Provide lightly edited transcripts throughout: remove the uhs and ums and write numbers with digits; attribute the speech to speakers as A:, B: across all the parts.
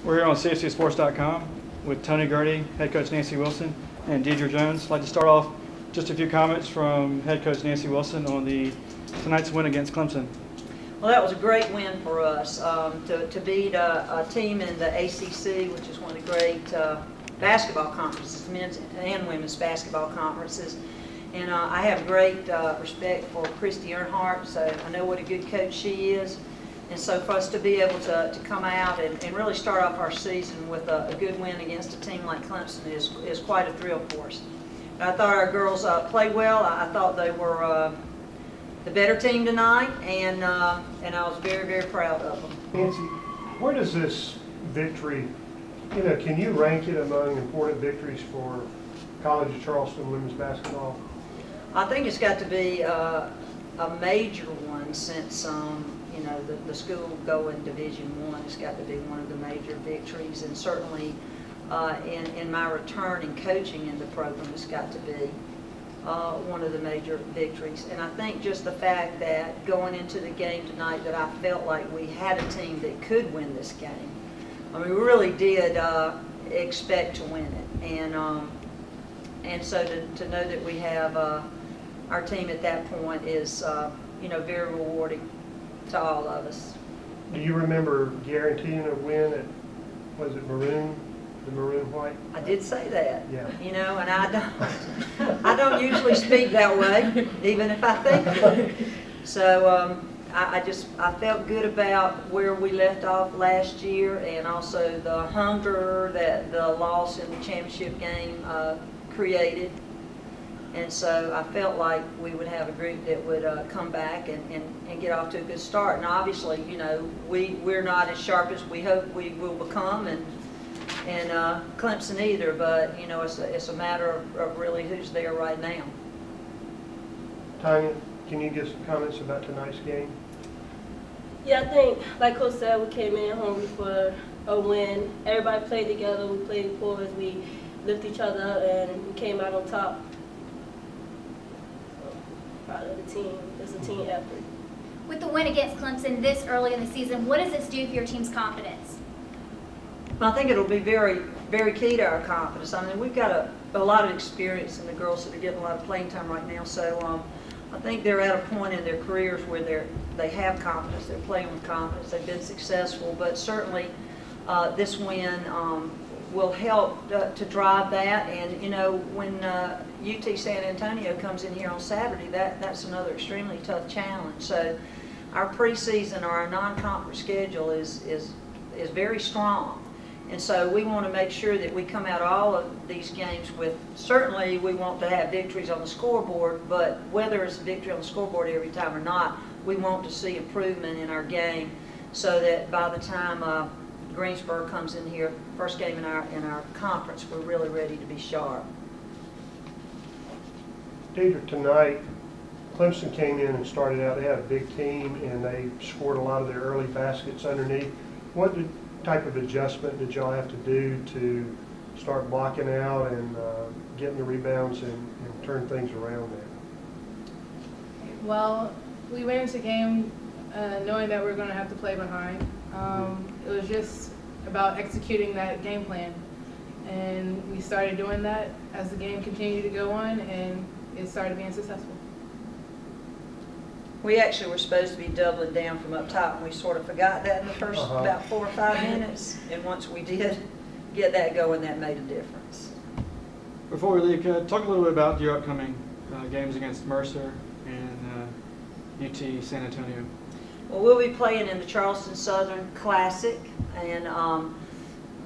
A: We're here on CFCSports.com with Tony Gertie, head coach Nancy Wilson, and Deidre Jones. I'd like to start off just a few comments from head coach Nancy Wilson on tonight's win against Clemson.
B: Well, that was a great win for us to beat a team in the ACC, which is one of the great basketball conferences, men's and women's basketball conferences. And I have great respect for Christy Earnhardt, so I know what a good coach she is. And so for us to be able to come out and really start off our season with a good win against a team like Clemson is quite a thrill for us. I thought our girls played well. I thought they were the better team tonight, and I was very, very proud of them.
C: Nancy, where does this victory, can you rank it among important victories for College of Charleston women's basketball?
B: I think it's got to be a major one since the school going Division I. It's got to be one of the major victories, and certainly in my return in coaching in the program, it's got to be one of the major victories. And I think just the fact that going into the game tonight that I felt like we had a team that could win this game. I mean, we really did expect to win it, and so to know that we have our team at that point is very rewarding to all of us.
C: Do you remember guaranteeing a win at, was it Maroon? The Maroon White?
B: I did say that.
C: Yeah.
B: And I don't usually speak that way, even if I think it. So I felt good about where we left off last year, and also the hunger that the loss in the championship game created. And so I felt like we would have a group that would come back and get off to a good start. And obviously, we're not as sharp as we hope we will become, and Clemson either, but it's a matter of really who's there right now.
C: Tanya, can you give some comments about tonight's game?
D: Yeah, I think, like Coach said, we came in hungry for a win. Everybody played together. We played forwards. We lifted each other up, and we came out on top. So, proud of the team. It's a team effort.
E: With the win against Clemson this early in the season, what does this do for your team's confidence?
B: I think it'll be very, very key to our confidence. I mean, we've got a lot of experience in the girls that are getting a lot of playing time right now. So I think they're at a point in their careers where they have confidence. They're playing with confidence. They've been successful, but certainly this win will help to drive that. And when UT San Antonio comes in here on Saturday, that's another extremely tough challenge. So our preseason or our non-conference schedule is very strong. And so we want to make sure that we come out of all of these games with, certainly we want to have victories on the scoreboard, but whether it's a victory on the scoreboard every time or not, we want to see improvement in our game so that by the time Greensboro comes in here, first game in our conference, we're really ready to be sharp.
C: Deidre, tonight, Clemson came in and started out, they had a big team and they scored a lot of their early baskets underneath. What type of adjustment did y'all have to do to start blocking out and getting the rebounds and turn things around there?
F: Well, we went into the game knowing that we were going to have to play behind. It was just about executing that game plan, and we started doing that as the game continued to go on, and it started being successful.
B: We actually were supposed to be doubling down from up top, and we sort of forgot that in the first about 4 or 5 minutes. And once we did get that going, that made a difference.
A: Before we leave, can I talk a little bit about your upcoming games against Mercer and UT San Antonio?
B: Well, we'll be playing in the Charleston Southern Classic, and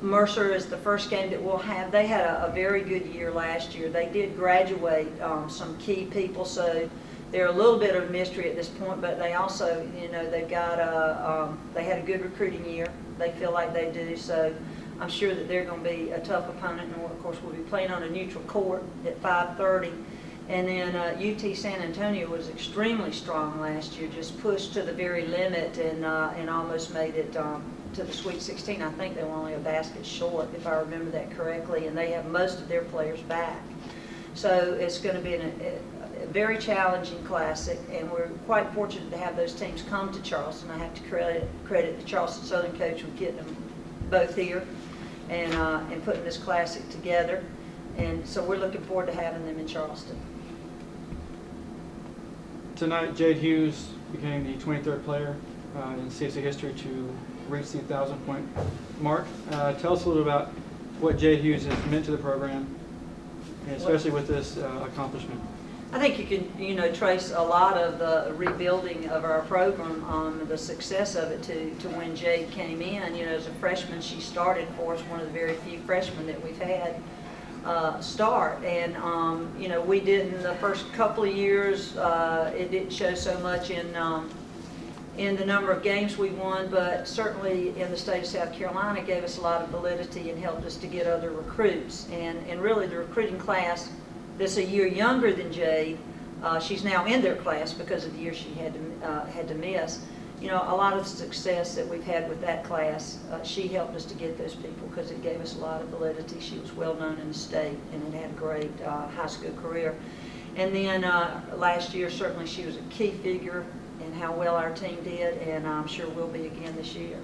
B: Mercer is the first game that we'll have. They had a very good year last year. They did graduate some key people, so they're a little bit of a mystery at this point, but they also, they've got they had a good recruiting year. They feel like they do, so I'm sure that they're going to be a tough opponent. And of course, we'll be playing on a neutral court at 5:30. And then UT San Antonio was extremely strong last year, just pushed to the very limit and almost made it to the Sweet 16. I think they were only a basket short, if I remember that correctly, and they have most of their players back. So it's going to be a very challenging classic, and we're quite fortunate to have those teams come to Charleston. I have to credit the Charleston Southern coach with getting them both here and putting this classic together. And so we're looking forward to having them in Charleston.
A: Tonight, Jaycee Hughes became the 23rd player in CSC history to reach the 1,000-point mark. Tell us a little about what Jaycee Hughes has meant to the program, and especially with this accomplishment.
B: I think you can, trace a lot of the rebuilding of our program, the success of it to when Jade came in. As a freshman, she started for us, one of the very few freshmen that we've had start. And, we didn't, the first couple of years, it didn't show so much in the number of games we won, but certainly in the state of South Carolina gave us a lot of validity and helped us to get other recruits. And really the recruiting class that's a year younger than Jade, she's now in their class because of the year she had to miss. A lot of the success that we've had with that class, she helped us to get those people because it gave us a lot of validity. She was well known in the state and had a great high school career. And then last year, certainly she was a key figure in how well our team did, and I'm sure will be again this year.